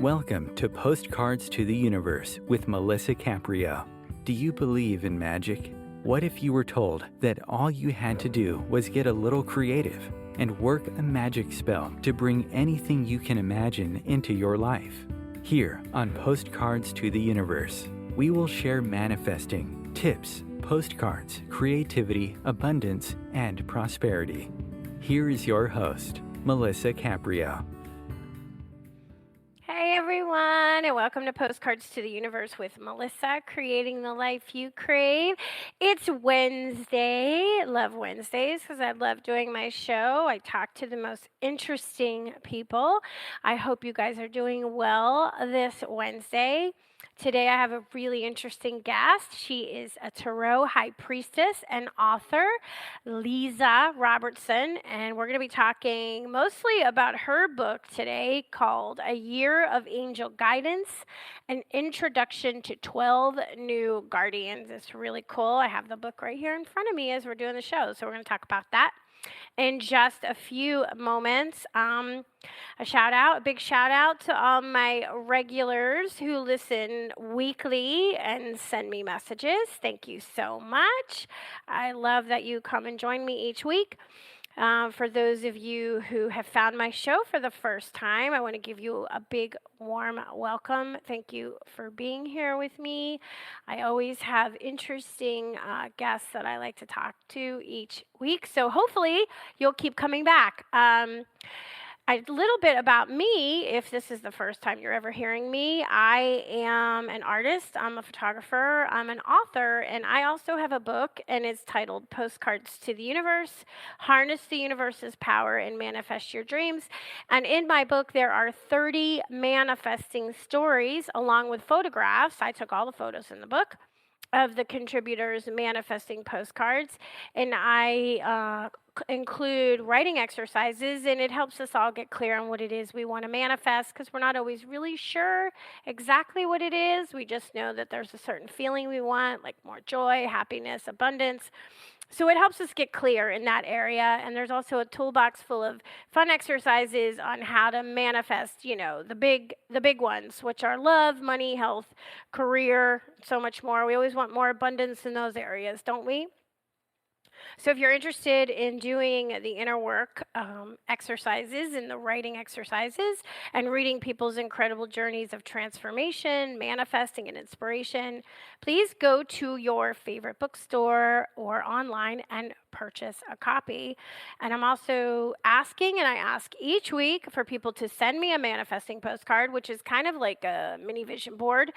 Welcome to Postcards to the Universe with Melisa Caprio. Do you believe in magic? What if you were told that all you had to do was get a little creative and work a magic spell to bring anything you can imagine into your life? Here on Postcards to the Universe, we will share manifesting, tips, postcards, creativity, abundance, and prosperity. Here is your host, Melisa Caprio. Hey everyone, and welcome to Postcards to the Universe with Melisa, creating the life you crave. It's Wednesday. Love Wednesdays because I love doing my show. I talk to the most interesting people. I hope you guys are doing well this Wednesday. Today I have a really interesting guest. She is a Tarot High Priestess and author, Leeza Robertson, and we're going to be talking mostly about her book today called A Year of Angel Guidance, an Introduction to 12 New Guardians. It's really cool. I have the book right here in front of me as we're doing the show, so we're going to talk about that in just a few moments. A big shout out to all my regulars who listen weekly and send me messages. Thank you so much. I love that you come and join me each week. For those of you who have found my show for the first time, I want to give you a big, warm welcome. Thank you for being here with me. I always have interesting guests that I like to talk to each week, so hopefully you'll keep coming back. A little bit about me, if this is the first time you're ever hearing me. I am an artist, I'm a photographer, I'm an author, and I also have a book, and it's titled Postcards to the Universe, Harness the Universe's Power and Manifest Your Dreams. And in my book, there are 30 manifesting stories along with photographs. I took all the photos in the book of the contributors manifesting postcards, and I include writing exercises, and it helps us all get clear on what it is we want to manifest, because we're not always really sure exactly what it is. We just know that there's a certain feeling we want, like more joy, happiness, abundance. So it helps us get clear in that area. And there's also a toolbox full of fun exercises on how to manifest, the big ones, which are love, money, health, career, so much more. We always want more abundance in those areas, don't we? So if you're interested in doing the inner work exercises and the writing exercises and reading people's incredible journeys of transformation, manifesting, and inspiration, please go to your favorite bookstore or online and purchase a copy. And I'm also asking, and I ask each week, for people to send me a manifesting postcard, which is kind of like a mini vision board.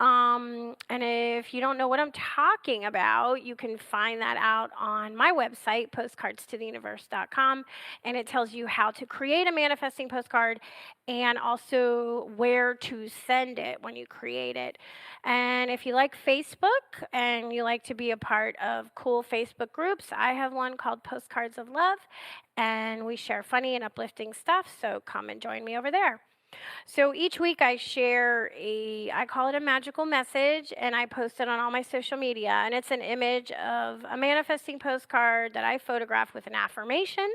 And if you don't know what I'm talking about, you can find that out on my website, postcardstotheuniverse.com, and it tells you how to create a manifesting postcard and also where to send it when you create it. And if you like Facebook and you like to be a part of cool Facebook groups, I have one called Postcards of Love, and we share funny and uplifting stuff, so come and join me over there. So each week I share I call it a magical message, and I post it on all my social media, and it's an image of a manifesting postcard that I photograph with an affirmation.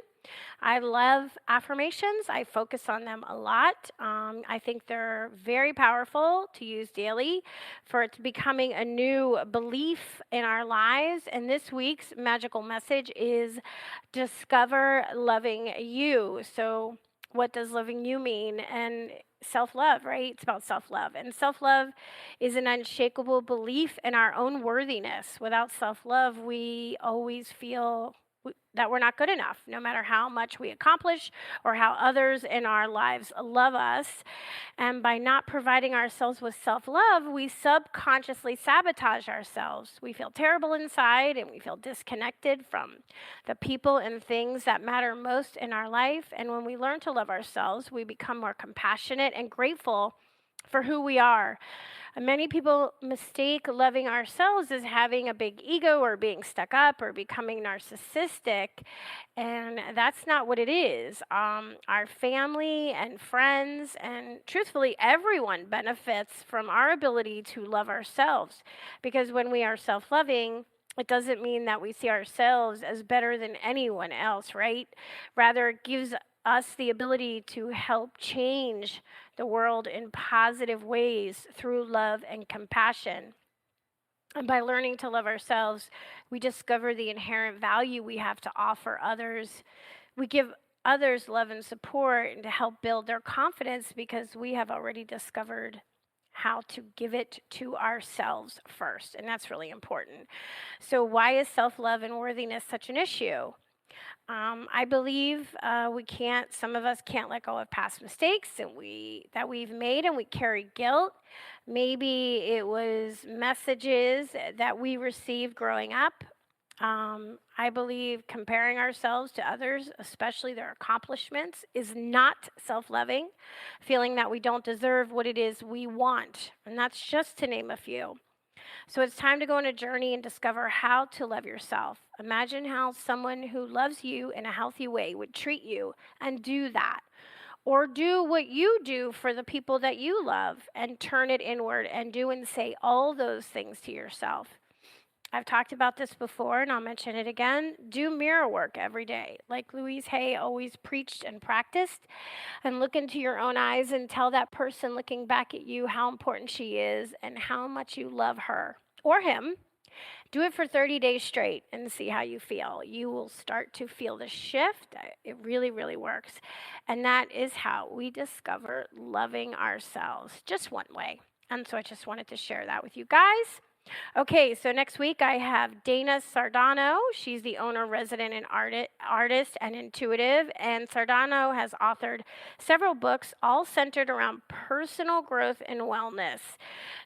I love affirmations. I focus on them a lot. I think they're very powerful to use daily for it becoming a new belief in our lives. And this week's magical message is discover loving you. So what does loving you mean? And self-love, right? It's about self-love. And self-love is an unshakable belief in our own worthiness. Without self-love, we always feel that we're not good enough, no matter how much we accomplish or how others in our lives love us. And by not providing ourselves with self-love, we subconsciously sabotage ourselves. We feel terrible inside, and we feel disconnected from the people and things that matter most in our life. And when we learn to love ourselves, we become more compassionate and grateful for who we are. Many people mistake loving ourselves as having a big ego or being stuck up or becoming narcissistic, and that's not what it is. Our family and friends and truthfully everyone benefits from our ability to love ourselves, because when we are self-loving, it doesn't mean that we see ourselves as better than anyone else, right? Rather, it gives us the ability to help change the world in positive ways through love and compassion. And by learning to love ourselves, we discover the inherent value we have to offer others. We give others love and support and to help build their confidence because we have already discovered how to give it to ourselves first. And that's really important. So, why is self love and worthiness such an issue? I believe some of us can't let go of past mistakes that we've made, and we carry guilt. Maybe it was messages that we received growing up. I believe comparing ourselves to others, especially their accomplishments, is not self-loving, feeling that we don't deserve what it is we want. And that's just to name a few. So it's time to go on a journey and discover how to love yourself. Imagine how someone who loves you in a healthy way would treat you, and do that. Or do what you do for the people that you love and turn it inward and do and say all those things to yourself. I've talked about this before and I'll mention it again. Do mirror work every day, like Louise Hay always preached and practiced. And look into your own eyes and tell that person looking back at you how important she is and how much you love her or him. Do it for 30 days straight and see how you feel. You will start to feel the shift. It really, really works. And that is how we discover loving ourselves, just one way. And so I just wanted to share that with you guys. Okay, so next week I have Dana Sardano. She's the owner, resident, and artist and intuitive. And Sardano has authored several books, all centered around personal growth and wellness.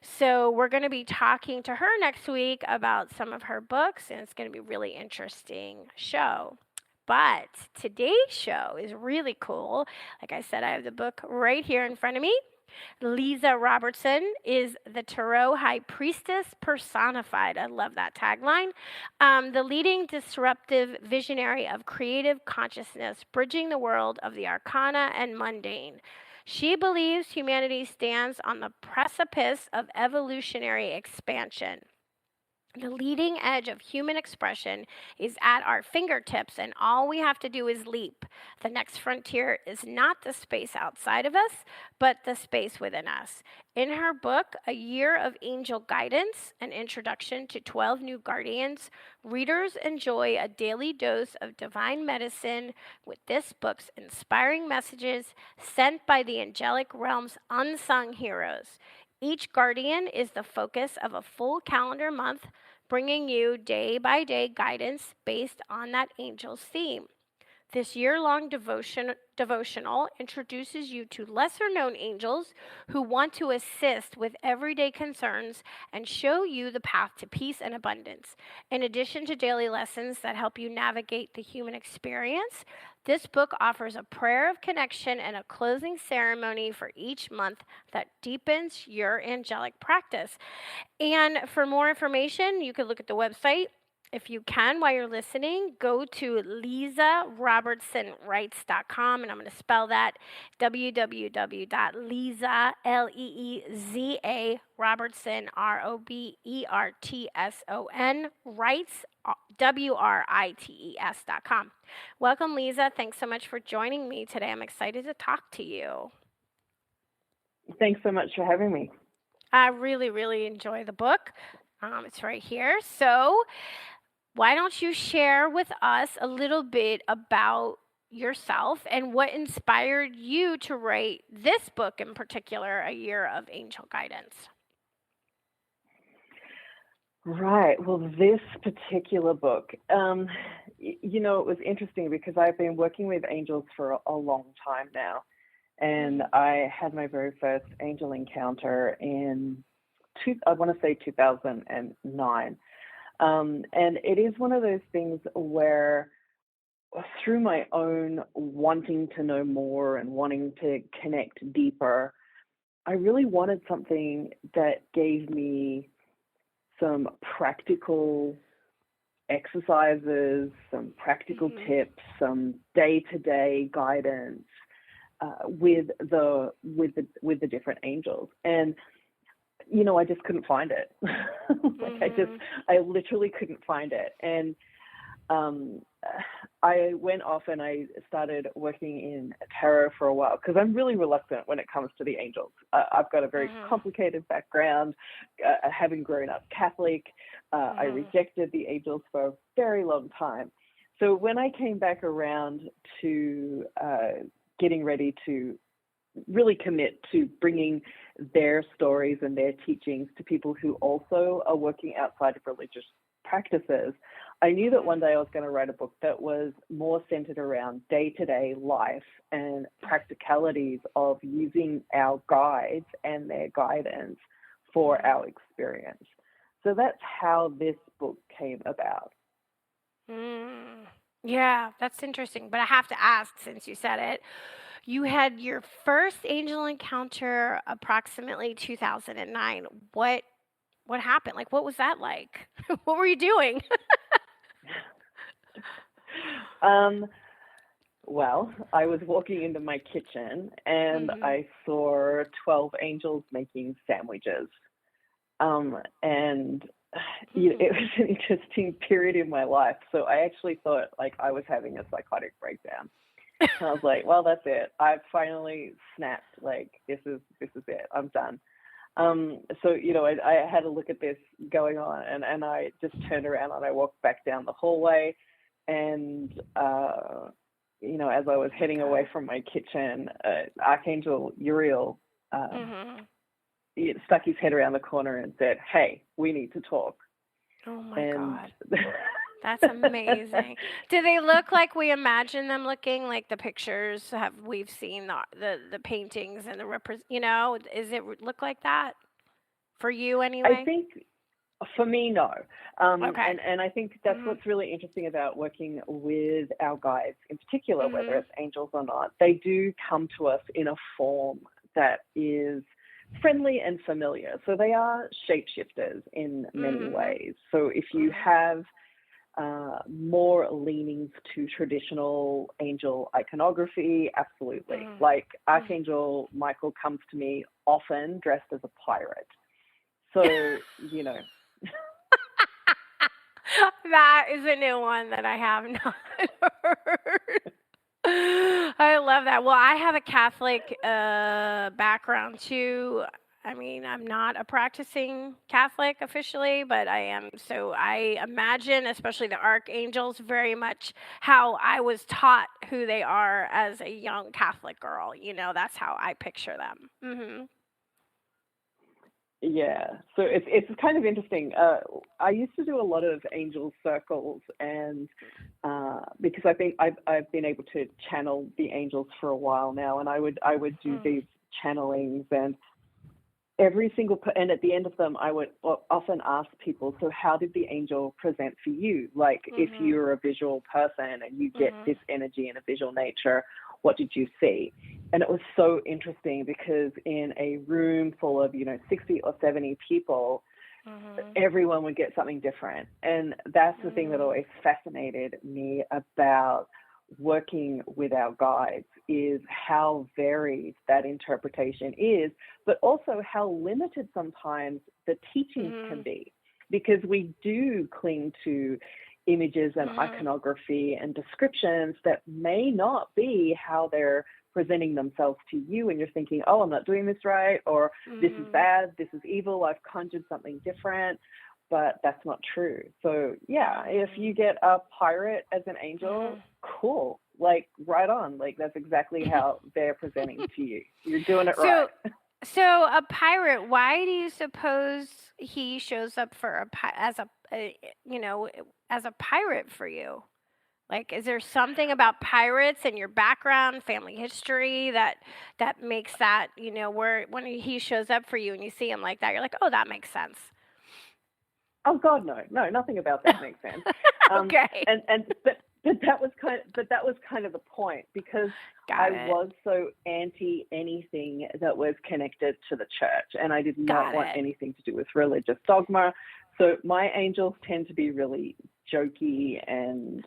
So we're going to be talking to her next week about some of her books, and it's going to be a really interesting show. But today's show is really cool. Like I said, I have the book right here in front of me. Leeza Robertson is the Tarot High Priestess Personified. I love that tagline. The leading disruptive visionary of creative consciousness, bridging the world of the arcana and mundane. She believes humanity stands on the precipice of evolutionary expansion. The leading edge of human expression is at our fingertips, and all we have to do is leap. The next frontier is not the space outside of us, but the space within us. In her book, A Year of Angel Guidance, an introduction to 12 new guardians, readers enjoy a daily dose of divine medicine with this book's inspiring messages sent by the angelic realm's unsung heroes. Each guardian is the focus of a full calendar month, bringing you day-by-day guidance based on that angel's theme. This year-long devotional introduces you to lesser-known angels who want to assist with everyday concerns and show you the path to peace and abundance. In addition to daily lessons that help you navigate the human experience, this book offers a prayer of connection and a closing ceremony for each month that deepens your angelic practice. And for more information, you can look at the website. If you can, while you're listening, go to LeezaRobertsonWrites.com, and I'm going to spell that www.Leeza, Leeza, Robertson, Robertson, Writes, WRITES.com. Welcome, Leeza. Thanks so much for joining me today. I'm excited to talk to you. Thanks so much for having me. I really, really enjoy the book. It's right here. So why don't you share with us a little bit about yourself and what inspired you to write this book in particular, A Year of Angel Guidance? Right. Well, this particular book, it was interesting because I've been working with angels for a long time now. And I had my very first angel encounter in, 2009. And it is one of those things where through my own wanting to know more and wanting to connect deeper, I really wanted something that gave me some practical exercises, some practical tips, some day-to-day guidance with the different angels. And I just couldn't find it. I literally couldn't find it. And um, I went off and I started working in tarot for a while because I'm really reluctant when it comes to the angels. I've got a very complicated background, having grown up Catholic. I rejected the angels for a very long time. So when I came back around to getting ready to really commit to bringing their stories and their teachings to people who also are working outside of religious practices, I knew that one day I was going to write a book that was more centered around day-to-day life and practicalities of using our guides and their guidance for our experience. So that's how this book came about. Yeah, that's interesting. But I have to ask, since you said it, you had your first angel encounter approximately 2009. What happened? Like, what was that like? What were you doing? Well, I was walking into my kitchen and I saw 12 angels making sandwiches. And it was an interesting period in my life. So I actually thought like I was having a psychotic breakdown. And I was like, well, that's it. I've finally snapped. Like, this is it. I'm done. So, I had a look at this going on and I just turned around and I walked back down the hallway and, as I was heading away from my kitchen, Archangel Uriel stuck his head around the corner and said, "Hey, we need to talk." Oh my God. That's amazing. Do they look like we imagine them looking? Like the pictures we've seen the paintings and does it look like that for you anyway? I think for me, no. Okay. And I think that's what's really interesting about working with our guides in particular, whether it's angels or not. They do come to us in a form that is friendly and familiar. So they are shapeshifters in many ways. So if you have more leanings to traditional angel iconography, absolutely. Like Archangel Michael comes to me often dressed as a pirate. So, That is a new one that I have not heard. I love that. Well, I have a Catholic background too. I mean, I'm not a practicing Catholic officially, but I am. So I imagine, especially the archangels, very much how I was taught who they are as a young Catholic girl. That's how I picture them. Yeah, so it's kind of interesting. I used to do a lot of angel circles, and because I think I've been able to channel the angels for a while now, and I would do these channelings, and and at the end of them, I would often ask people, so how did the angel present for you? Like if you're a visual person and you get this energy in a visual nature, what did you see? And it was so interesting because in a room full of, 60 or 70 people, everyone would get something different. And that's the thing that always fascinated me about working with our guides is how varied that interpretation is, but also how limited sometimes the teachings can be, because we do cling to images and iconography and descriptions that may not be how they're presenting themselves to you, and you're thinking, oh, I'm not doing this right, or this is bad, this is evil, I've conjured something different, but that's not true. So yeah, if you get a pirate as an angel, cool, like right on, like that's exactly how they're presenting to you. You're doing it right. So a pirate, why do you suppose he shows up for as a pirate for you? Like, is there something about pirates and your background, family history that makes that, where when he shows up for you and you see him like that, you're like, oh, that makes sense? Oh God, no, nothing about that makes sense. Okay. But that was kind of the point, because I was so anti anything that was connected to the church, and I did not want anything to do with religious dogma. So my angels tend to be really jokey and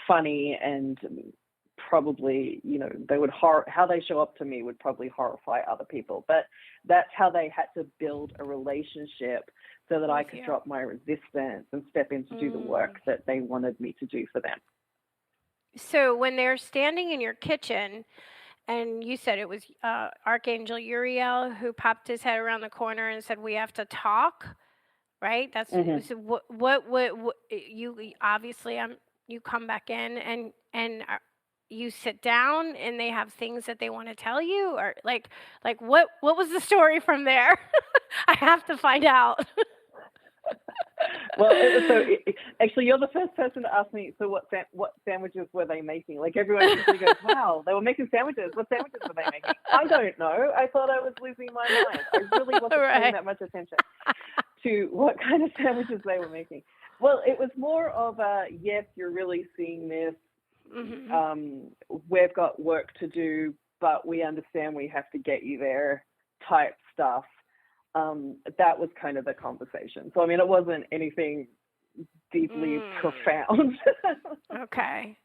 funny and probably, they would how they show up to me would probably horrify other people. But that's how they had to build a relationship so that I could drop my resistance and step in to do the work that they wanted me to do for them. So when they're standing in your kitchen, and you said it was Archangel Uriel who popped his head around the corner and said, "We have to talk," right? That's so what you obviously you come back in and you sit down and they have things that they want to tell you, or like what was the story from there? I have to find out. Well, actually, you're the first person to ask me, so what sandwiches were they making? Like, everyone usually goes, wow, they were making sandwiches. What sandwiches were they making? I don't know. I thought I was losing my mind. I really wasn't paying that much attention to what kind of sandwiches they were making. Well, it was more of a, yes, you're really seeing this. We've got work to do, but we understand we have to get you there type stuff. That was kind of the conversation. So, I mean, it wasn't anything deeply profound. Okay.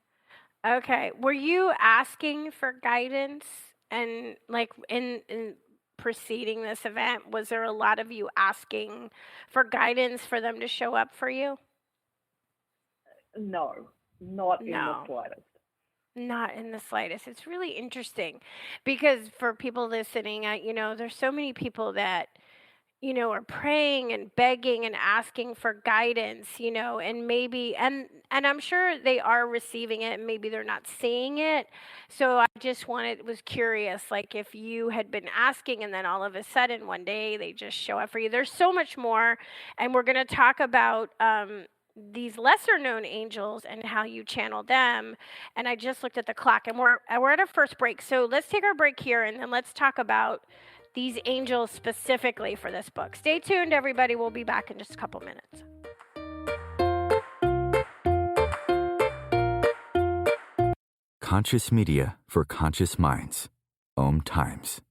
Were you asking for guidance? And like in preceding this event, was there a lot of you asking for guidance for them to show up for you? No, not in the slightest. Not in the slightest. It's really interesting because for people listening, there's so many people that are praying and begging and asking for guidance, and maybe, and I'm sure they are receiving it and maybe they're not seeing it. So I just was curious, like if you had been asking and then all of a sudden one day they just show up for you. There's so much more. And we're going to talk about these lesser known angels and how you channel them. And I just looked at the clock and we're at our first break. So let's take our break here and then let's talk about these angels specifically for this book. Stay tuned, everybody. We'll be back in just a couple minutes. Conscious media for conscious minds. OMTimes.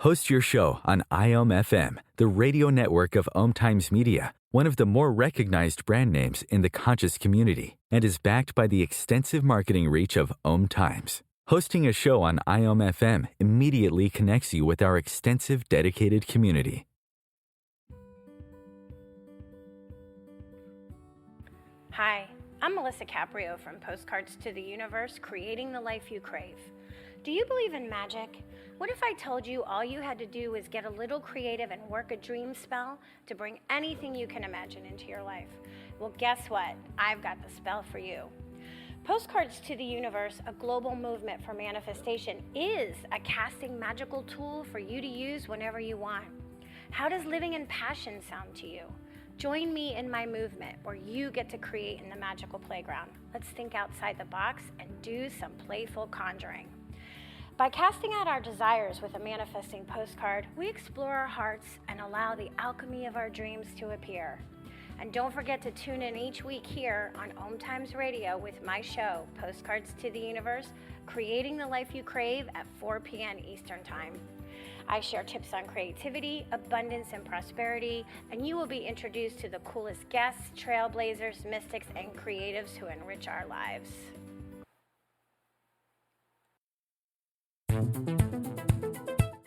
Host your show on IOM-FM, the radio network of OMTimes Media, one of the more recognized brand names in the conscious community, and is backed by the extensive marketing reach of OMTimes. Hosting a show on IOM-FM immediately connects you with our extensive dedicated community. Hi, I'm Melisa Caprio from Postcards to the Universe, creating the life you crave. Do you believe in magic? What if I told you all you had to do was get a little creative and work a dream spell to bring anything you can imagine into your life? Well, guess what? I've got the spell for you. Postcards to the Universe, a global movement for manifestation, is a casting magical tool for you to use whenever you want. How does living in passion sound to you? Join me in my movement where you get to create in the magical playground. Let's think outside the box and do some playful conjuring. By casting out our desires with a manifesting postcard, we explore our hearts and allow the alchemy of our dreams to appear. And don't forget to tune in each week here on OMTimes Radio with my show, Postcards to the Universe, creating the life you crave at 4 p.m. Eastern Time. I share tips on creativity, abundance, and prosperity, and you will be introduced to the coolest guests, trailblazers, mystics, and creatives who enrich our lives.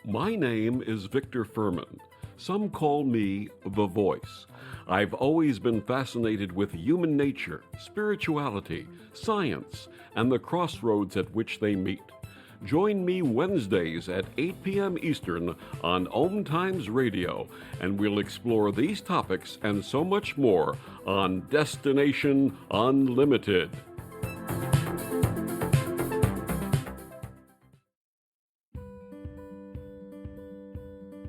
My name is Victor Furman. Some call me The Voice. I've always been fascinated with human nature, spirituality, science, and the crossroads at which they meet. Join me Wednesdays at 8 p.m. Eastern on OMTimes Radio, and we'll explore these topics and so much more on Destination Unlimited.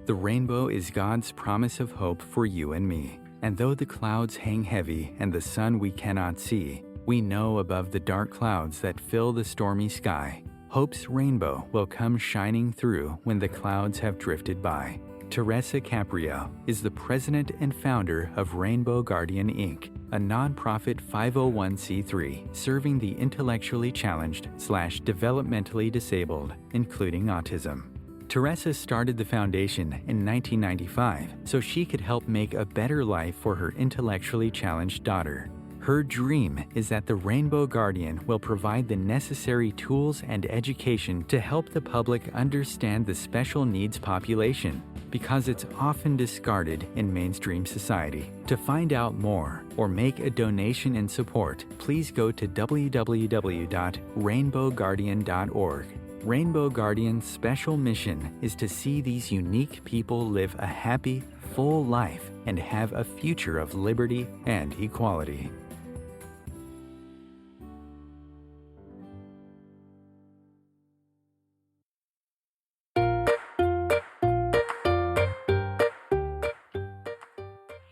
The rainbow is God's promise of hope for you and me. And though the clouds hang heavy and the sun we cannot see, we know above the dark clouds that fill the stormy sky, hope's rainbow will come shining through when the clouds have drifted by. Teresa Caprio is the president and founder of Rainbow Guardian Inc., a nonprofit 501c3 serving the intellectually challenged / developmentally disabled, including autism. Teresa started the foundation in 1995 so she could help make a better life for her intellectually challenged daughter. Her dream is that the Rainbow Guardian will provide the necessary tools and education to help the public understand the special needs population, because it's often discarded in mainstream society. To find out more or make a donation in support, please go to www.rainbowguardian.org. Rainbow Guardian's special mission is to see these unique people live a happy, full life and have a future of liberty and equality.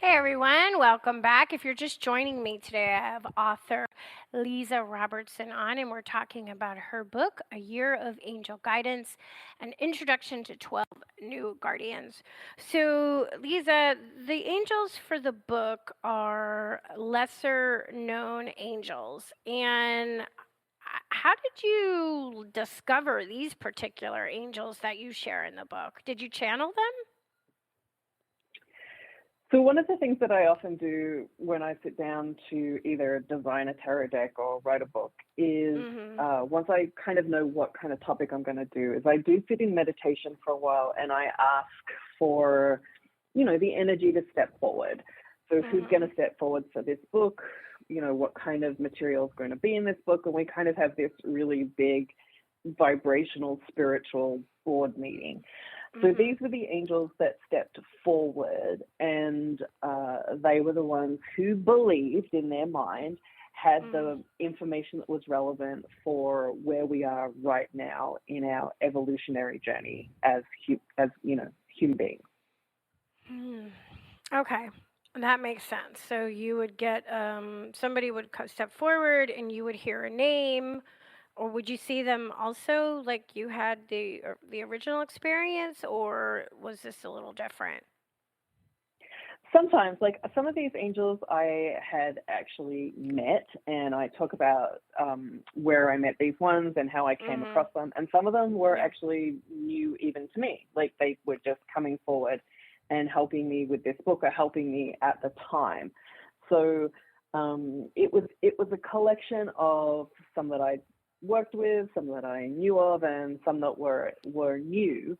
Hey everyone, welcome back. If you're just joining me today, I have author Leeza Robertson on, and we're talking about her book, A Year of Angel Guidance, an introduction to 12 new guardians. So, Leeza, the angels for the book are lesser known angels. And how did you discover these particular angels that you share in the book? Did you channel them? So one of the things that I often do when I sit down to either design a tarot deck or write a book is once I kind of know what kind of topic I'm going to do, is I do sit in meditation for a while and I ask for, the energy to step forward. So who's going to step forward for this book? What kind of material is going to be in this book? And we kind of have this really big vibrational spiritual board meeting. So these were the angels that stepped forward, and they were the ones who believed in their mind had the information that was relevant for where we are right now in our evolutionary journey as human beings. Okay, that makes sense. So you would get somebody would step forward, and you would hear a name. Or would you see them also like you had the original experience, or was this a little different? Sometimes, like some of these angels I had actually met, and I talk about where I met these ones and how I came across them. And some of them were actually new even to me. Like they were just coming forward and helping me with this book or helping me at the time. So it was a collection of some that I worked with, some that I knew of, and some that were new.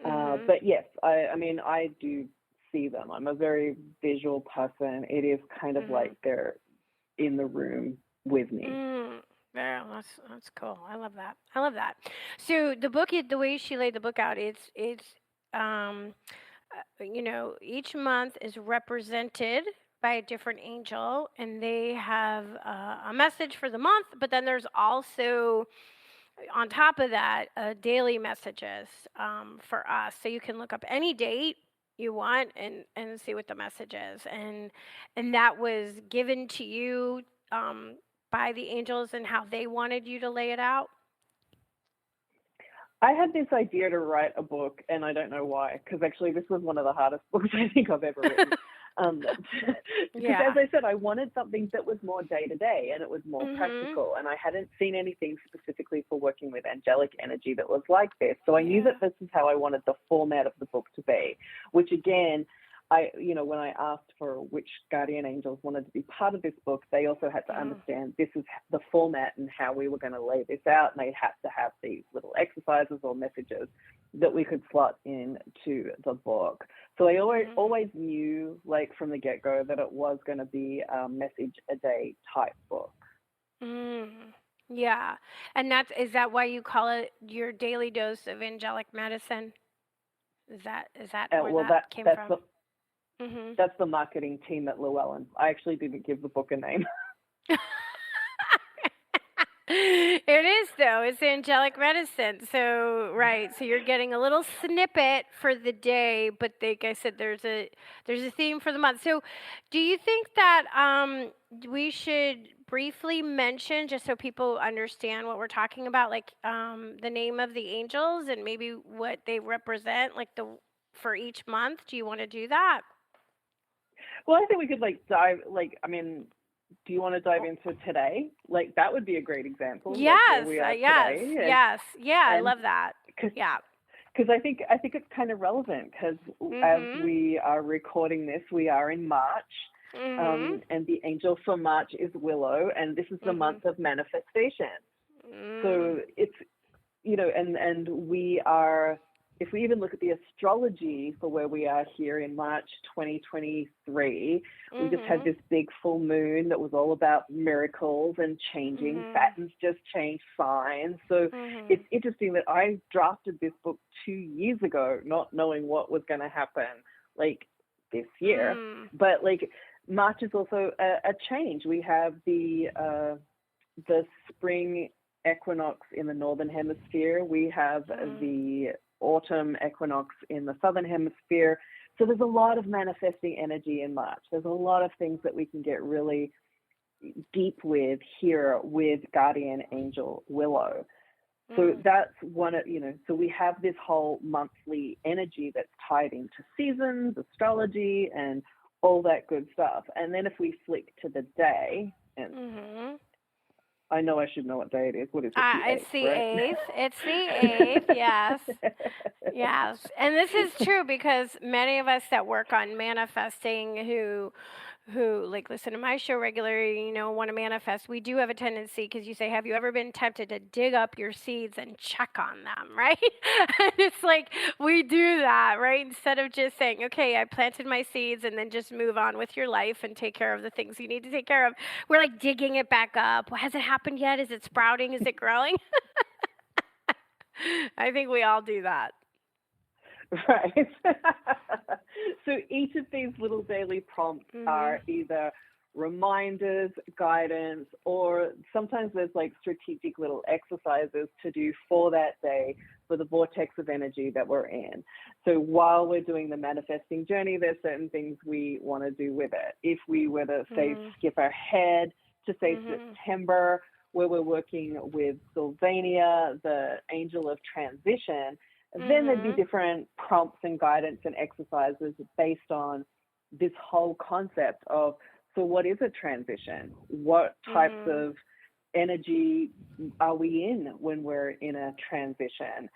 But yes, I do see them. I'm a very visual person. It is kind of like they're in the room with me. Yeah, that's cool. I love that. So the book, the way she laid the book out, it's each month is represented by a different angel, and they have a message for the month, but then there's also on top of that daily messages for us, so you can look up any date you want and see what the message is, and that was given to you by the angels and how they wanted you to lay it out. I had this idea to write a book, and I don't know why, because actually this was one of the hardest books I think I've ever written. Because as I said, I wanted something that was more day to day and it was more practical, and I hadn't seen anything specifically for working with angelic energy that was like this. So I knew that this is how I wanted the format of the book to be, which again, when I asked for which guardian angels wanted to be part of this book, they also had to understand this is the format and how we were going to lay this out, and they had to have these little exercises or messages that we could slot into the book. So I always knew, like from the get-go, that it was going to be a message a day type book. Yeah, and is that why you call it your daily dose of angelic medicine? Is that where that came from? That's the marketing team at Llewellyn. I actually didn't give the book a name. It is, though. It's angelic medicine. So, right. So you're getting a little snippet for the day, but like I said, there's a theme for the month. So do you think that we should briefly mention, just so people understand what we're talking about, like the name of the angels and maybe what they represent, like for each month? Do you want to do that? Well, I think we could do you want to dive into today? Like, that would be a great example. Yes, yes. I love that. Because I think it's kind of relevant, because as we are recording this, we are in March, And the angel for March is Willow, and this is the month of manifestation. So it's, and we are, if we even look at the astrology for where we are here in March 2023, we just had this big full moon that was all about miracles and changing. Saturn's just changed signs. So it's interesting that I drafted this book 2 years ago, not knowing what was going to happen like this year. But like March is also a change. We have the spring equinox in the northern hemisphere. We have the autumn equinox in the southern hemisphere. So there's a lot of manifesting energy in March. There's a lot of things that we can get really deep with here with guardian angel Willow. So that's one of, so we have this whole monthly energy that's tied into seasons, astrology, and all that good stuff. And then if we flick to the day, and I know I should know what day it is. What is it? It's the 8th. It's the 8th, yes. Yes. And this is true because many of us that work on manifesting who like listen to my show regularly, want to manifest, we do have a tendency, because you say, have you ever been tempted to dig up your seeds and check on them, right? And it's like, we do that, right? Instead of just saying, okay, I planted my seeds and then just move on with your life and take care of the things you need to take care of. We're like digging it back up. Has it happened yet? Is it sprouting? Is it growing? I think we all do that. Right. So each of these little daily prompts are either reminders, guidance, or sometimes there's like strategic little exercises to do for that day for the vortex of energy that we're in. So while we're doing the manifesting journey, there's certain things we want to do with it. If we were to say skip ahead to say September, where we're working with Sylvania, the angel of transition, then there'd be different prompts and guidance and exercises based on this whole concept of, so what is a transition? What types of energy are we in when we're in a transition?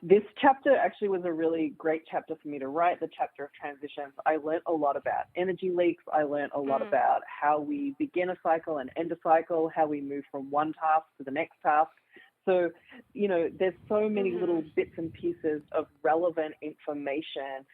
This chapter actually was a really great chapter for me to write, the chapter of transitions. I learned a lot about energy leaks. I learned a lot about how we begin a cycle and end a cycle, how we move from one task to the next task. So, there's so many little bits and pieces of relevant information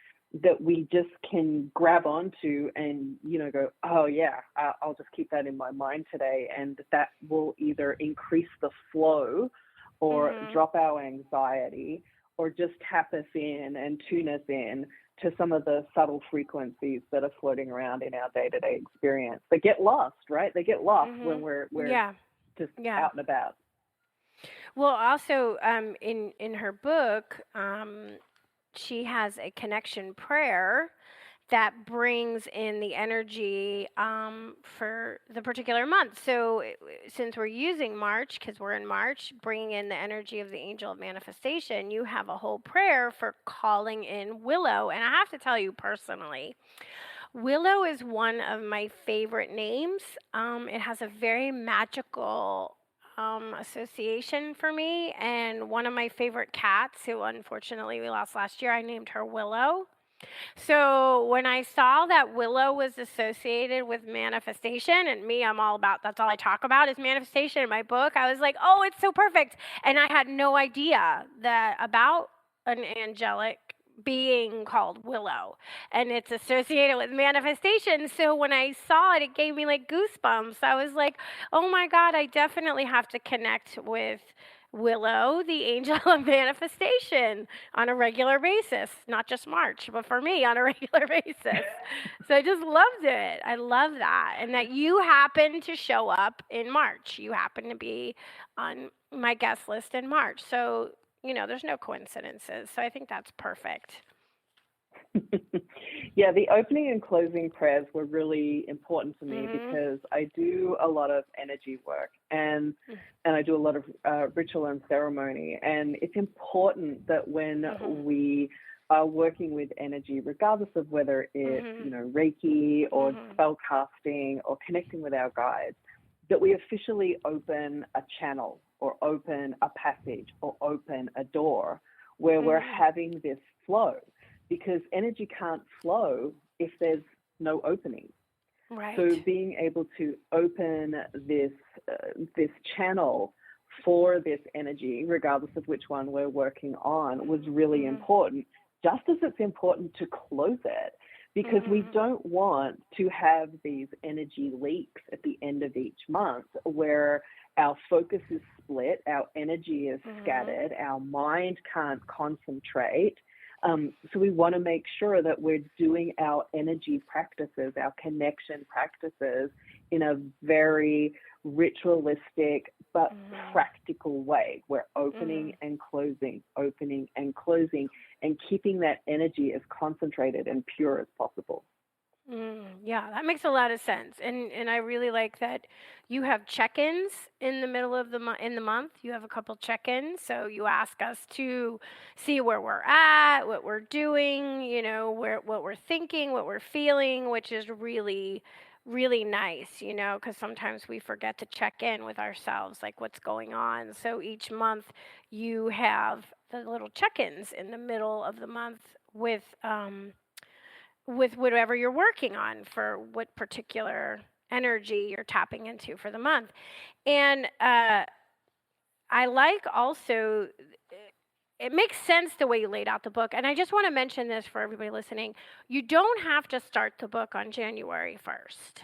that we just can grab onto and, go, oh, yeah, I'll just keep that in my mind today. And that will either increase the flow or drop our anxiety or just tap us in and tune us in to some of the subtle frequencies that are floating around in our day-to-day experience. They get lost, right? They get lost when we're just out and about. Well, also in her book, she has a connection prayer that brings in the energy for the particular month. So since we're using March, because we're in March, bringing in the energy of the angel of manifestation, you have a whole prayer for calling in Willow. And I have to tell you personally, Willow is one of my favorite names. It has a very magical association for me, and one of my favorite cats, who unfortunately we lost last year, I named her Willow. So when I saw that Willow was associated with manifestation, and me, I'm all about, that's all I talk about is manifestation in my book, I was like, oh, it's so perfect. And I had no idea that about an angelic being called Willow, and it's associated with manifestation. So when I saw it, it gave me like goosebumps. I was like, oh my God, I definitely have to connect with Willow, the angel of manifestation, on a regular basis, not just March, but for me on a regular basis. So I just loved it. I love that. And that you happen to show up in March. You happen to be on my guest list in March. So there's no coincidences. So I think that's perfect. Yeah, the opening and closing prayers were really important to me because I do a lot of energy work and I do a lot of ritual and ceremony. And it's important that when we are working with energy, regardless of whether it's Reiki or spell casting or connecting with our guides, that we officially open a channel or open a passage or open a door where we're having this flow, because energy can't flow if there's no opening. So Right. being able to open this channel for this energy, regardless of which one we're working on, was really important. Just as it's important to close it, because we don't want to have these energy leaks at the end of each month where our focus is split, our energy is scattered, our mind can't concentrate. So we want to make sure that we're doing our energy practices, our connection practices in a very ritualistic but practical way. We're opening and closing, and keeping that energy as concentrated and pure as possible. Yeah, that makes a lot of sense, and I really like that you have check-ins in the middle of the month. You have a couple check-ins, so you ask us to see where we're at, what we're doing, what we're thinking, what we're feeling, which is really, really nice, because sometimes we forget to check in with ourselves, like what's going on. So each month you have the little check-ins in the middle of the month with whatever you're working on for what particular energy you're tapping into for the month. And I like also, it makes sense the way you laid out the book. And I just want to mention this for everybody listening. You don't have to start the book on January 1st.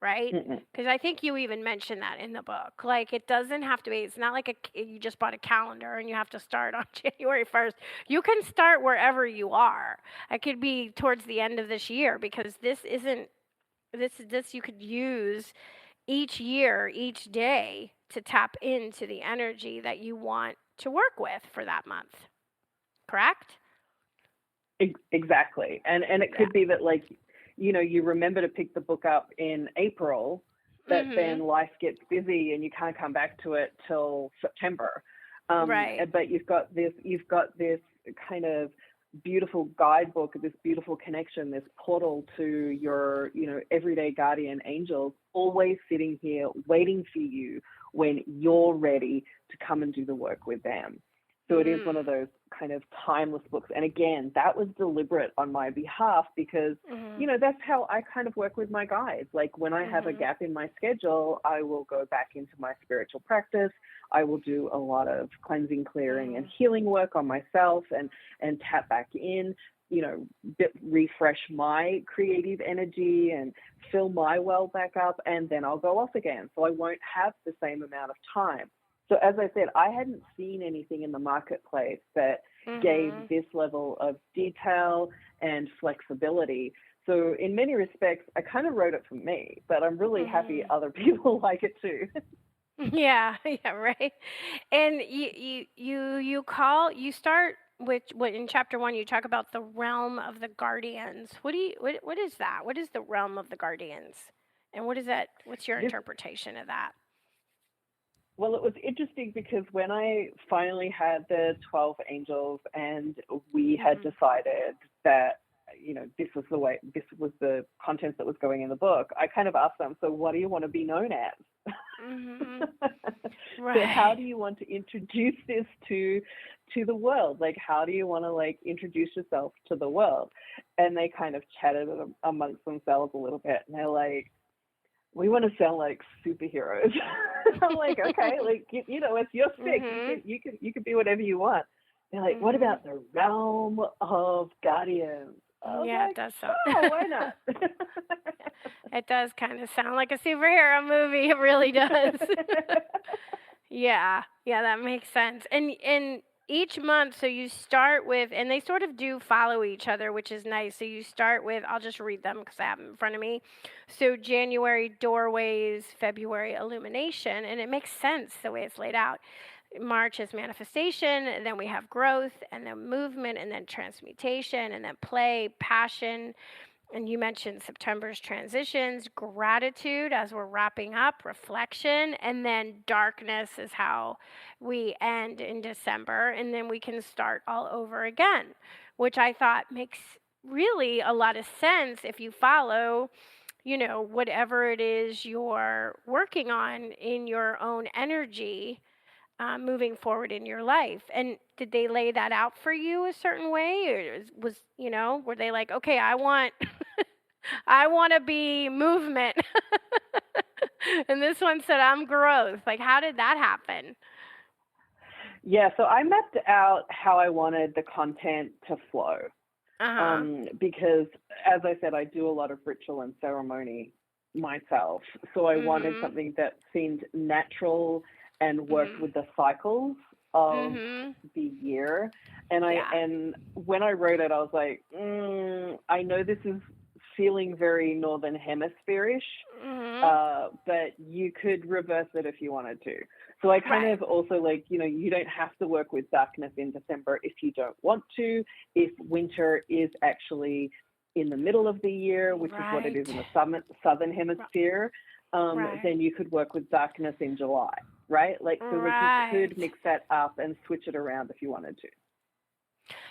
Right? Because I think you even mentioned that in the book. Like, it doesn't have to be, it's not like you just bought a calendar and you have to start on January 1st. You can start wherever you are. It could be towards the end of this year, because this you could use each year, each day, to tap into the energy that you want to work with for that month. Correct? Exactly. And it could be that, like, you remember to pick the book up in April, but then life gets busy and you can't come back to it till September. Right. But you've got this kind of beautiful guidebook, this beautiful connection, this portal to your, everyday guardian angels, always sitting here waiting for you when you're ready to come and do the work with them. So it is one of those kind of timeless books. And again, that was deliberate on my behalf because, that's how I kind of work with my guides. Like, when I have a gap in my schedule, I will go back into my spiritual practice. I will do a lot of cleansing, clearing, and healing work on myself and tap back in, refresh my creative energy and fill my well back up. And then I'll go off again. So I won't have the same amount of time. So as I said, I hadn't seen anything in the marketplace that gave this level of detail and flexibility. So in many respects, I kind of wrote it for me, but I'm really happy other people like it too. Yeah, right. And you start with what in chapter 1 you talk about the realm of the guardians. What is that? What is the realm of the guardians? And what is that? What's your interpretation of that? Well, it was interesting because when I finally had the 12 angels and we had decided that, this was the content that was going in the book, I kind of asked them, so what do you want to be known as? Right. So how do you want to introduce this to the world? Like, how do you want to introduce yourself to the world? And they kind of chatted amongst themselves a little bit, and they're like, we want to sound like superheroes. I'm like, okay, it's your stick. You can be whatever you want. They're like, what about the realm of guardians? It does sound. Oh, why not? It does kind of sound like a superhero movie. It really does. Yeah, that makes sense. And each month, so you start with, and they sort of do follow each other, which is nice. So you start with, I'll just read them because I have them in front of me. So January, doorways, February, illumination, and it makes sense the way it's laid out. March is manifestation, and then we have growth, and then movement, and then transmutation, and then play, passion. And you mentioned September's transitions, gratitude as we're wrapping up, reflection, and then darkness is how we end in December. And then we can start all over again, which I thought makes really a lot of sense if you follow, whatever it is you're working on in your own energy. Moving forward in your life. And did they lay that out for you a certain way? Or were they like, okay, I want I want to be movement. And this one said, I'm growth. Like, how did that happen? Yeah, so I mapped out how I wanted the content to flow. Because, as I said, I do a lot of ritual and ceremony myself. So I wanted something that seemed natural and worked with the cycles of the year. And and when I wrote it, I was like, I know this is feeling very Northern Hemisphere-ish, but you could reverse it if you wanted to. So I kind of also like, you don't have to work with darkness in December if you don't want to. If winter is actually in the middle of the year, which is what it is in the southern hemisphere, then you could work with darkness in July, right? Like, so you could mix that up and switch it around if you wanted to.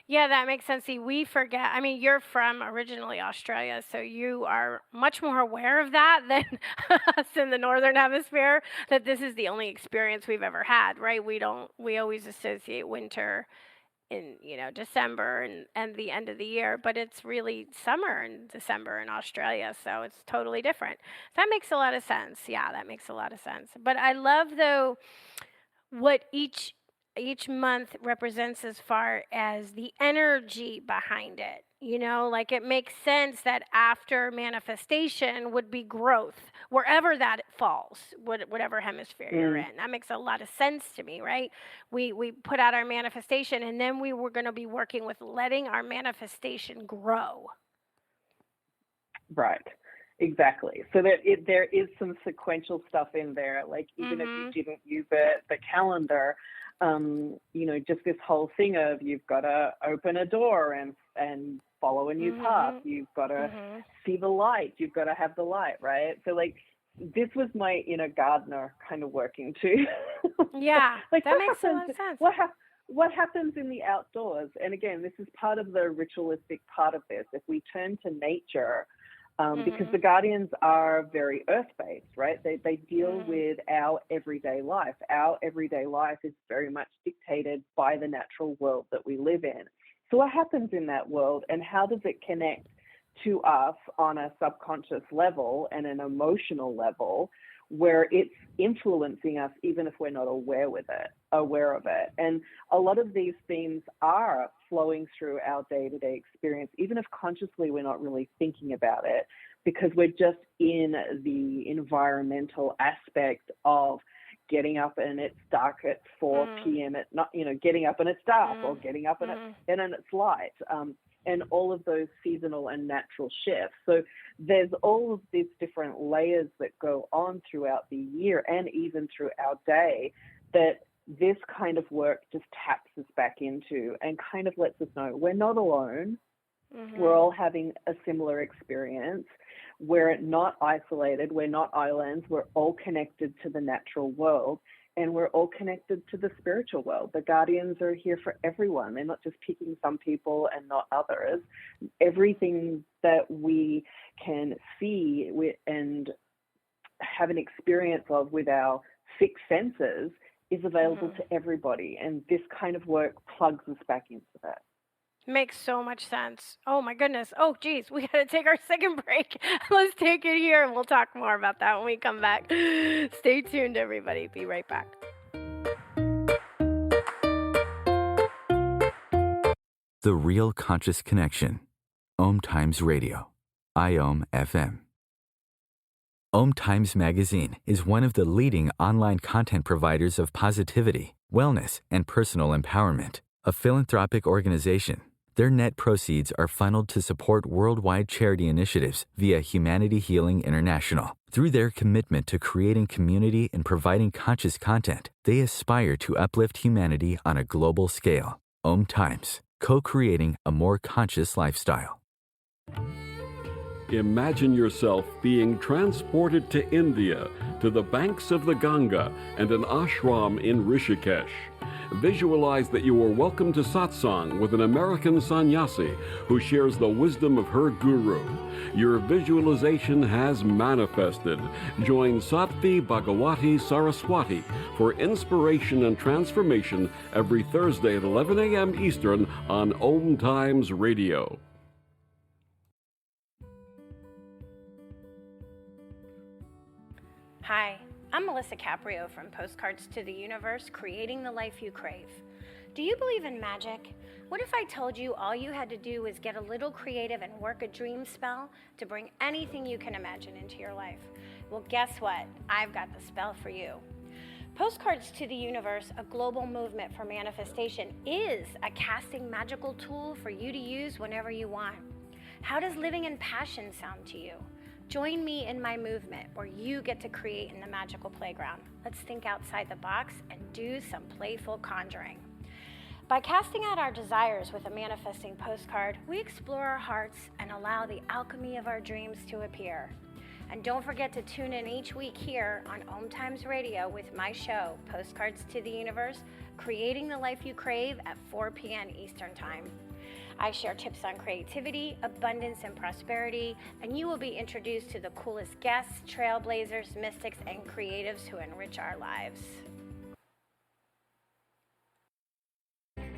Yeah, that makes sense. See, we forget. I mean, you're from originally Australia, so you are much more aware of that than us in the Northern Hemisphere, that this is the only experience we've ever had, right? We always associate winter in, December and the end of the year, but it's really summer in December in Australia, so it's totally different. That makes a lot of sense. Yeah, that makes a lot of sense. But I love, though, what each month represents as far as the energy behind it. Like, it makes sense that after manifestation would be growth, wherever that falls, whatever hemisphere you're in. That makes a lot of sense to me, right? We put out our manifestation, and then we were going to be working with letting our manifestation grow. Right. Exactly. So that there is some sequential stuff in there, like even if you didn't use the calendar, just this whole thing of you've got to open a door and follow a new path. You've got to see the light. You've got to have the light, right? So like, this was my inner gardener kind of working too. Yeah, like that makes a lot of sense. What happens in the outdoors? And again, this is part of the ritualistic part of this. If we turn to nature, because the guardians are very earth-based, right? They deal with our everyday life. Our everyday life is very much dictated by the natural world that we live in. So what happens in that world, and how does it connect to us on a subconscious level and an emotional level, where it's influencing us even if we're not aware of it. And a lot of these themes are flowing through our day-to-day experience, even if consciously we're not really thinking about it, because we're just in the environmental aspect of getting up and it's dark at 4 p.m. Getting up and it's dark, or getting up and it's light. And all of those seasonal and natural shifts. So there's all of these different layers that go on throughout the year and even through our day that this kind of work just taps us back into and kind of lets us know we're not alone. We're all having a similar experience. We're not isolated. We're not islands. We're all connected to the natural world. And we're all connected to the spiritual world. The guardians are here for everyone. They're not just picking some people and not others. Everything that we can see and have an experience of with our six senses is available to everybody. And this kind of work plugs us back into that. Makes so much sense. Oh my goodness. Oh geez, we gotta take our second break. Let's take it here and we'll talk more about that when we come back. Stay tuned, everybody. Be right back. The Real Conscious Connection. OMTimes Radio. IOM FM. OMTimes Magazine is one of the leading online content providers of positivity, wellness, and personal empowerment. A philanthropic organization, their net proceeds are funneled to support worldwide charity initiatives via Humanity Healing International. Through their commitment to creating community and providing conscious content, they aspire to uplift humanity on a global scale. OMTimes, co-creating a more conscious lifestyle. Imagine yourself being transported to India, to the banks of the Ganga and an ashram in Rishikesh. Visualize that you are welcome to satsang with an American sannyasi who shares the wisdom of her guru. Your visualization has manifested. Join Sattvi Bhagawati Saraswati for inspiration and transformation every Thursday at 11 a.m. Eastern on OMTimes Radio. I'm Melisa Caprio from Postcards to the Universe, creating the life you crave. Do you believe in magic? What if I told you all you had to do was get a little creative and work a dream spell to bring anything you can imagine into your life? Well, guess what? I've got the spell for you. Postcards to the Universe, a global movement for manifestation, is a casting magical tool for you to use whenever you want. How does living in passion sound to you? Join me in my movement where you get to create in the magical playground. Let's think outside the box and do some playful conjuring. By casting out our desires with a manifesting postcard, we explore our hearts and allow the alchemy of our dreams to appear. And don't forget to tune in each week here on OMTimes Radio with my show, Postcards to the Universe, creating the life you crave at 4 p.m. Eastern Time. I share tips on creativity, abundance, and prosperity, and you will be introduced to the coolest guests, trailblazers, mystics, and creatives who enrich our lives.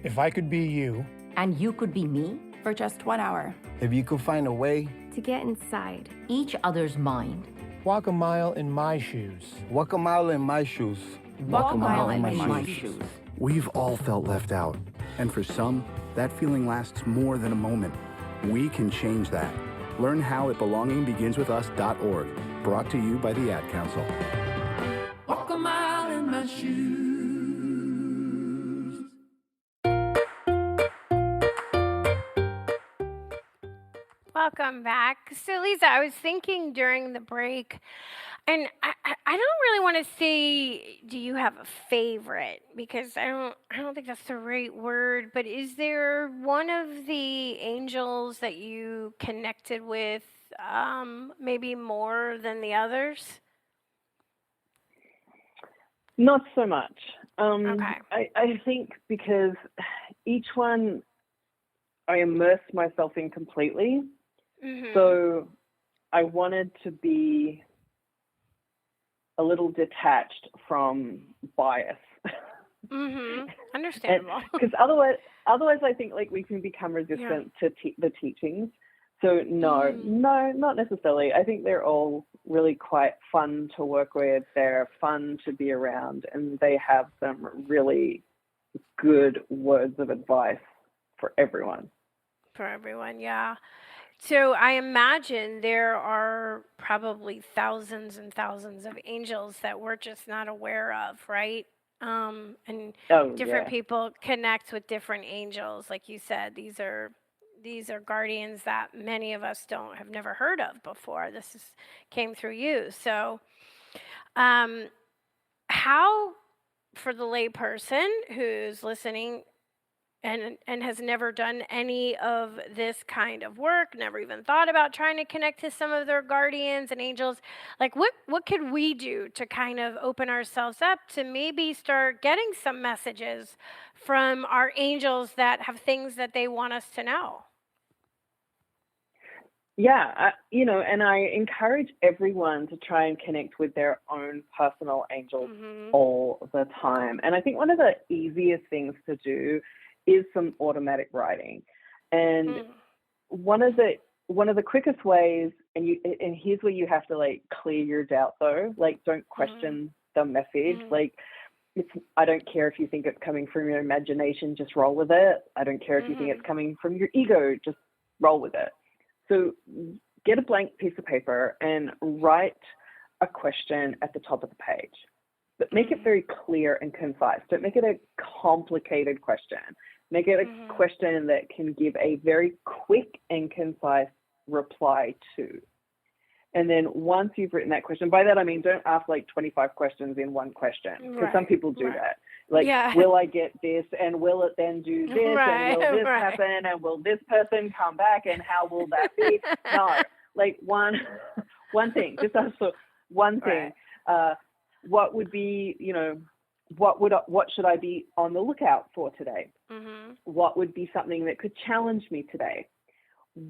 If I could be you, and you could be me, for just 1 hour. If you could find a way to get inside each other's mind, walk a mile in my shoes. Walk a mile in my shoes. Walk a mile in my shoes. We've all felt left out, and for some, that feeling lasts more than a moment. We can change that. Learn how at belongingbeginswithus.org. Brought to you by the Ad Council. Walk a mile in my shoes. Welcome back. So, Leeza, I was thinking during the break, and I don't really want to say, do you have a favorite? Because I don't think that's the right word. But is there one of the angels that you connected with, maybe more than the others? Not so much. Okay. I think because each one I immersed myself in completely. Mm-hmm. So I wanted to be a little detached from bias. Mm-hmm. Understandable. Because otherwise I think like we can become resistant to the teachings. So no, not necessarily. I think they're all really quite fun to work with. They're fun to be around, and they have some really good words of advice for everyone. For everyone, yeah. So I imagine there are probably thousands and thousands of angels that we're just not aware of, right? And different people connect with different angels. Like you said, these are guardians that many of us have never heard of before. Came through you. So how, for the layperson who's listening and has never done any of this kind of work, never even thought about trying to connect to some of their guardians and angels, like what could we do to kind of open ourselves up to maybe start getting some messages from our angels that have things that they want us to know? Yeah, and I encourage everyone to try and connect with their own personal angels all the time. And I think one of the easiest things to do is some automatic writing. And one of the quickest ways, and here's where you have to like clear your doubt though, like don't question the message. Like I don't care if you think it's coming from your imagination, just roll with it. I don't care if you think it's coming from your ego, just roll with it. So get a blank piece of paper and write a question at the top of the page, but make it very clear and concise. Don't make it a complicated question. Make it a question that can give a very quick and concise reply to. And then once you've written that question, by that I mean don't ask like 25 questions in one question, because some people do that. Like, will I get this, and will it then do this, and will this happen, and will this person come back, and how will that be? No, like one thing, just ask for one thing. What would be, what should I be on the lookout for today? What would be something that could challenge me today?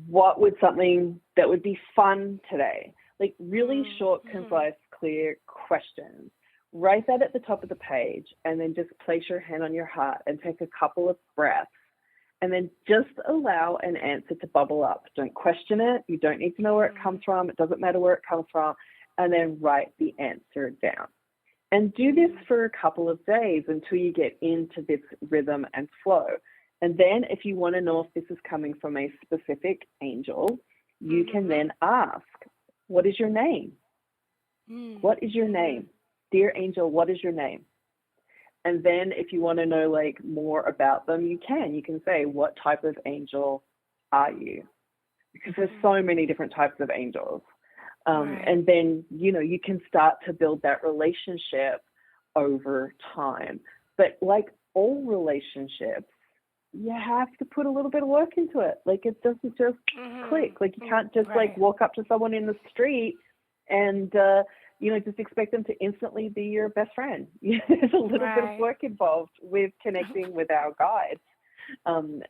What would something that would be fun today? Like really short, concise, clear questions. Write that at the top of the page, and then just place your hand on your heart and take a couple of breaths, and then just allow an answer to bubble up. Don't question it. You don't need to know where it comes from. It doesn't matter where it comes from. And then write the answer down. And do this for a couple of days until you get into this rhythm and flow. And then if you want to know if this is coming from a specific angel, you can then ask, what is your name? What is your name? Dear angel, what is your name? And then if you want to know like more about them, you can say, what type of angel are you? Because there's so many different types of angels. And then, you can start to build that relationship over time. But like all relationships, you have to put a little bit of work into it. Like it doesn't just click. Like you can't just like walk up to someone in the street and, just expect them to instantly be your best friend. There's a little bit of work involved with connecting with our guides. And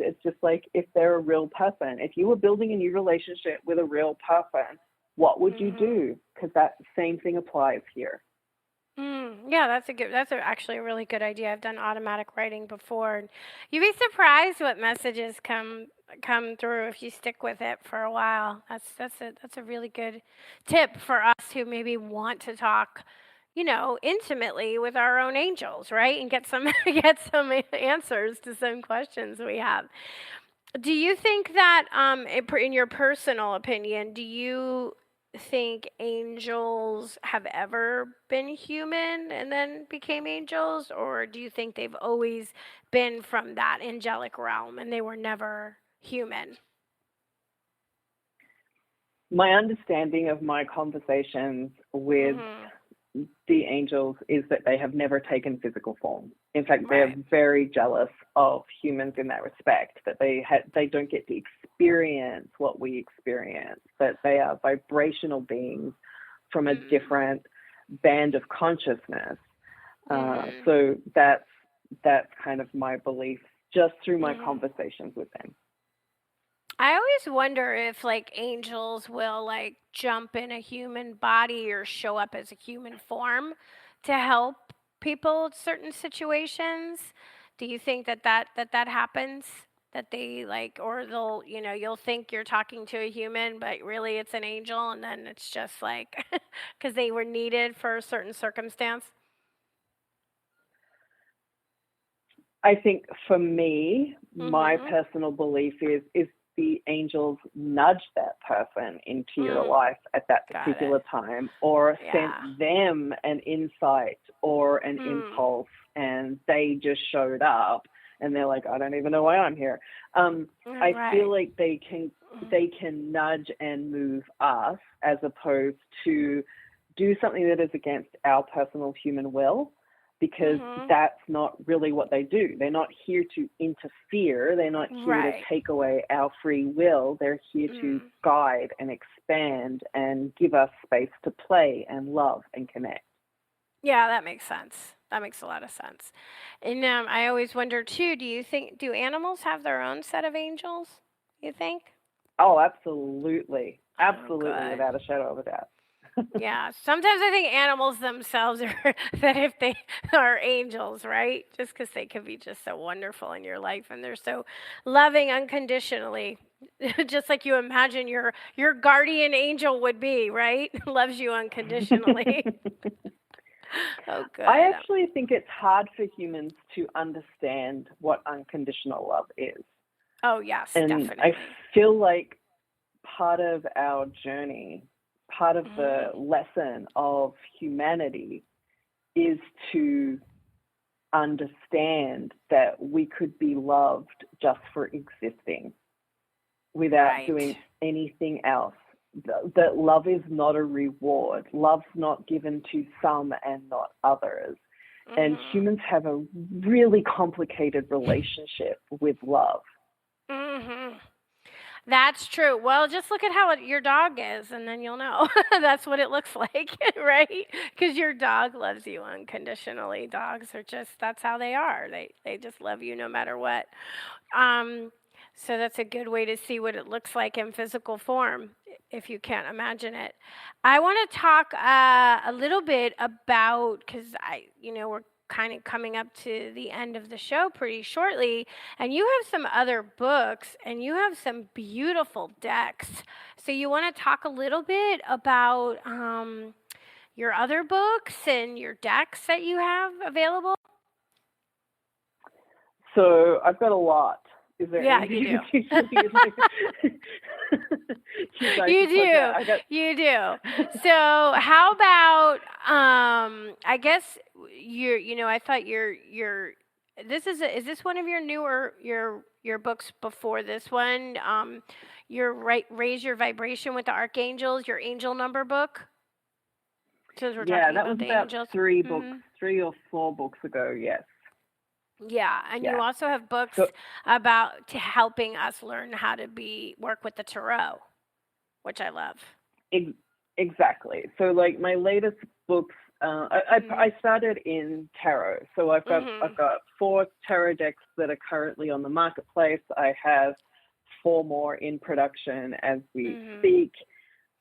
it's just like, if they're a real person, if you were building a new relationship with a real person, what would you do? Because that same thing applies here. Yeah, that's actually a really good idea. I've done automatic writing before. And you'd be surprised what messages come through if you stick with it for a while. That's a really good tip for us who maybe want to talk, intimately with our own angels, right? And get some answers to some questions we have. Do you think that, in your personal opinion, do you think angels have ever been human and then became angels, or do you think they've always been from that angelic realm and they were never human? My understanding of my conversations with the angels is that they have never taken physical form. In fact, they're very jealous of humans in that respect, that they don't get to experience what we experience, that they are vibrational beings from a different band of consciousness. So that's kind of my belief just through my conversations with them. I always wonder if like angels will like jump in a human body or show up as a human form to help people in certain situations. Do you think that happens? That they like, or they'll, you'll think you're talking to a human, but really it's an angel, and then it's just like because they were needed for a certain circumstance? I think for me, my personal belief is the angels nudge that person into your life at that particular time, or sent them an insight or an impulse, and they just showed up and they're like, I don't even know why I'm here. I feel like they can nudge and move us as opposed to do something that is against our personal human will, because that's not really what they do. They're not here to interfere. They're not here to take away our free will. They're here to guide and expand and give us space to play and love and connect. Yeah, that makes sense. That makes a lot of sense. And I always wonder too, do animals have their own set of angels, you think? Oh, absolutely. Absolutely, without a shadow of a doubt. Yeah, sometimes I think animals themselves are that if they are angels, right? Just because they can be just so wonderful in your life and they're so loving unconditionally, just like you imagine your guardian angel would be, right? Loves you unconditionally. Oh, good. I actually think it's hard for humans to understand what unconditional love is. Oh, yes, and definitely. I feel like part of our journey, part of the lesson of humanity is to understand that we could be loved just for existing without doing anything else. That love is not a reward. Love's not given to some and not others. And humans have a really complicated relationship with love. That's true. Well, just look at how your dog is, and then you'll know. That's what it looks like, right? Because your dog loves you unconditionally. Dogs are that's how they are. They just love you no matter what. So that's a good way to see what it looks like in physical form, if you can't imagine it. I want to talk a little bit about, because we're kind of coming up to the end of the show pretty shortly, and you have some other books and you have some beautiful decks. So you want to talk a little bit about your other books and your decks that you have available? So I've got a lot. Is there Yeah, anything you do. You do. You do. So how about I guess I thought is this one of your newer your books before this one? Your Raise Your Vibration with the Archangels, your angel number book? Since we're talking that about was the about angels. 3 or 4 books ago, yes. Yeah, and you also have books about helping us learn how to work with the tarot, which I love. Exactly. So like my latest books, I started in tarot. So I've got 4 tarot decks that are currently on the marketplace. I have 4 more in production as we speak.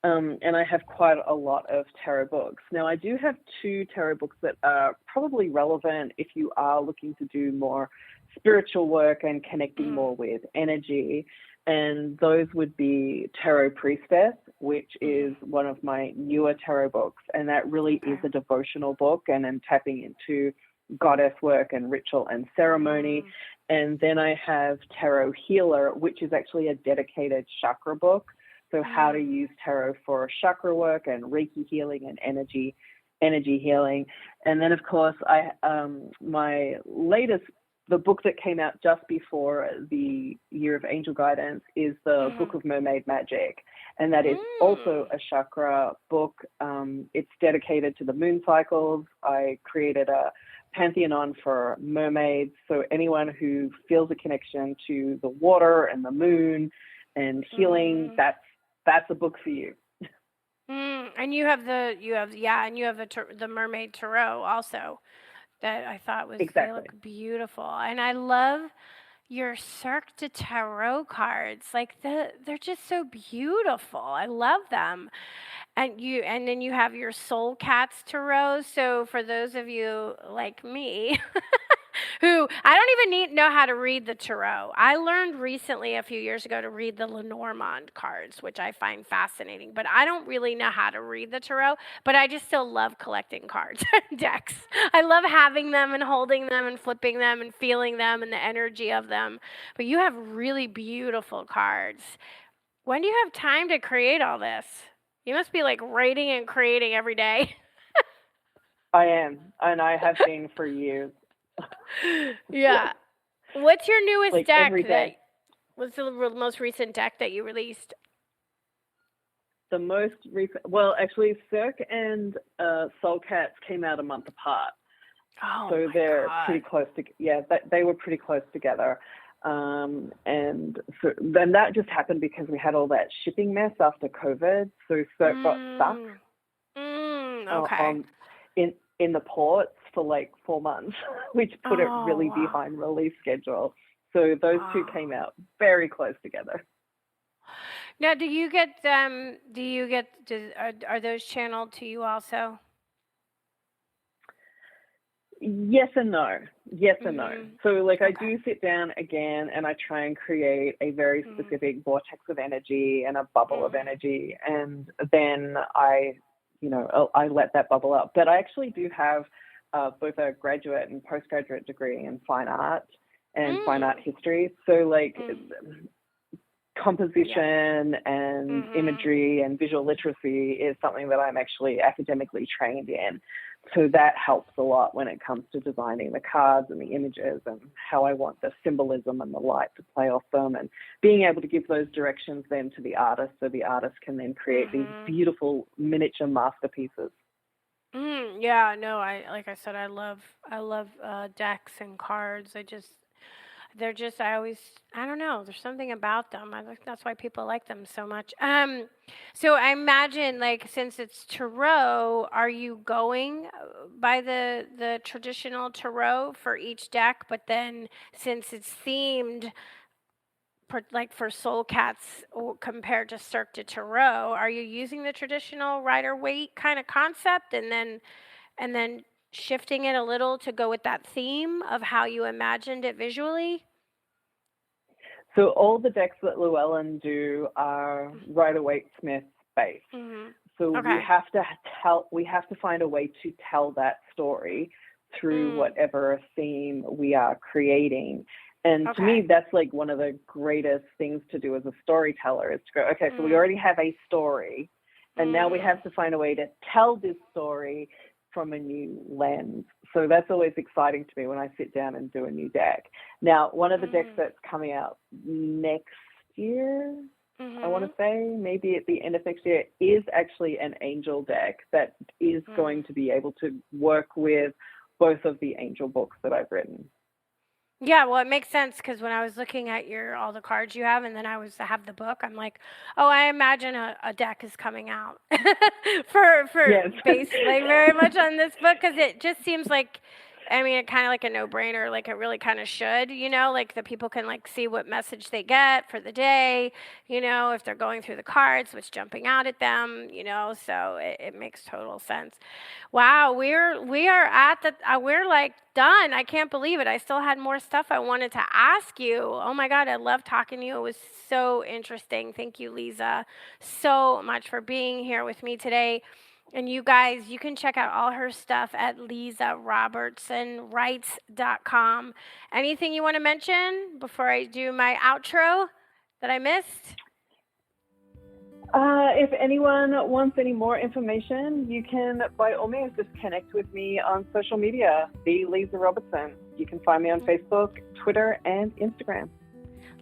And I have quite a lot of tarot books. Now, I do have 2 tarot books that are probably relevant if you are looking to do more spiritual work and connecting more with energy. And those would be Tarot Priestess, which is one of my newer tarot books. And that really is a devotional book, and I'm tapping into goddess work and ritual and ceremony. And then I have Tarot Healer, which is actually a dedicated chakra book. So how to use tarot for chakra work and Reiki healing and energy healing. And then, of course, my latest, the book that came out just before the Year of Angel Guidance is the Book of Mermaid Magic. And that is also a chakra book. It's dedicated to the moon cycles. I created a pantheon for mermaids. So anyone who feels a connection to the water and the moon and healing, that's a book for you. And you have the Mermaid Tarot also that I thought they look beautiful. And I love your Cirque du Tarot cards. Like they're just so beautiful. I love them. And then you have your Soul Cats Tarot. So for those of you like me who I don't even know how to read the tarot. I learned recently a few years ago to read the Lenormand cards, which I find fascinating, but I don't really know how to read the tarot, but I just still love collecting cards and decks. I love having them and holding them and flipping them and feeling them and the energy of them. But you have really beautiful cards. When do you have time to create all this? You must be like writing and creating every day. I am, and I have been for years. Yeah. What's your newest deck? What's the most recent deck that you released? The most recent, well, actually, Cirque and Soul Cats came out a month apart. Oh, so they're pretty close to, they were pretty close together. And so then that just happened because we had all that shipping mess after COVID. So Cirque got stuck in the ports for like 4 months, which put it really behind release schedule. So those two came out very close together. Now, are those channeled to you also? Yes and no. Yes and no. So like I do sit down again and I try and create a very specific vortex of energy and a bubble of energy. And then I let that bubble up. But I actually do have both a graduate and postgraduate degree in fine art and fine art history. So like composition and imagery and visual literacy is something that I'm actually academically trained in. So that helps a lot when it comes to designing the cards and the images and how I want the symbolism and the light to play off them, and being able to give those directions then to the artist so the artist can then create these beautiful miniature masterpieces. Yeah, no, I love decks and cards. I don't know, there's something about them. I think that's why people like them so much. So I imagine, like, since it's tarot, are you going by the traditional tarot for each deck? But then since it's themed, for Soul Cats compared to Cirque du Tarot, are you using the traditional Rider-Waite kind of concept and then shifting it a little to go with that theme of how you imagined it visually? So all the decks that Llewellyn do are Rider-Waite Smith based. So So Okay. we have to find a way to tell that story through whatever theme we are creating. And to me, that's like one of the greatest things to do as a storyteller is to go, okay, so we already have a story, and now we have to find a way to tell this story from a new lens. So that's always exciting to me when I sit down and do a new deck. Now, one of the decks that's coming out next year, I want to say maybe at the end of next year, is actually an angel deck that is going to be able to work with both of the angel books that I've written. Yeah, well, it makes sense because when I was looking at all the cards you have, and then I have the book, I'm like, oh, I imagine a deck is coming out for based like very much on this book, because it just seems like, I mean, it kind of like a no-brainer, like it really kind of should, like the people can like see what message they get for the day, if they're going through the cards, what's jumping out at them, so it makes total sense. Wow, we are at we're like done. I can't believe it. I still had more stuff I wanted to ask you. Oh my God, I love talking to you. It was so interesting. Thank you, Leeza, so much for being here with me today. And you guys, you can check out all her stuff at LeezaRobertsonWrites.com. Anything you want to mention before I do my outro that I missed? If anyone wants any more information, you can, by all means, just connect with me on social media, the Leeza Robertson. You can find me on Facebook, Twitter, and Instagram.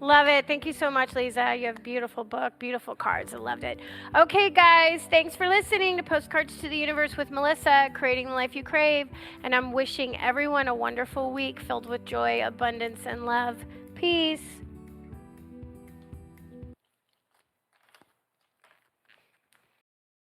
Love it. Thank you so much, Leeza. You have a beautiful book, beautiful cards. I loved it. Okay, guys, thanks for listening to Postcards to the Universe with Melisa, creating the life you crave. And I'm wishing everyone a wonderful week filled with joy, abundance, and love. Peace.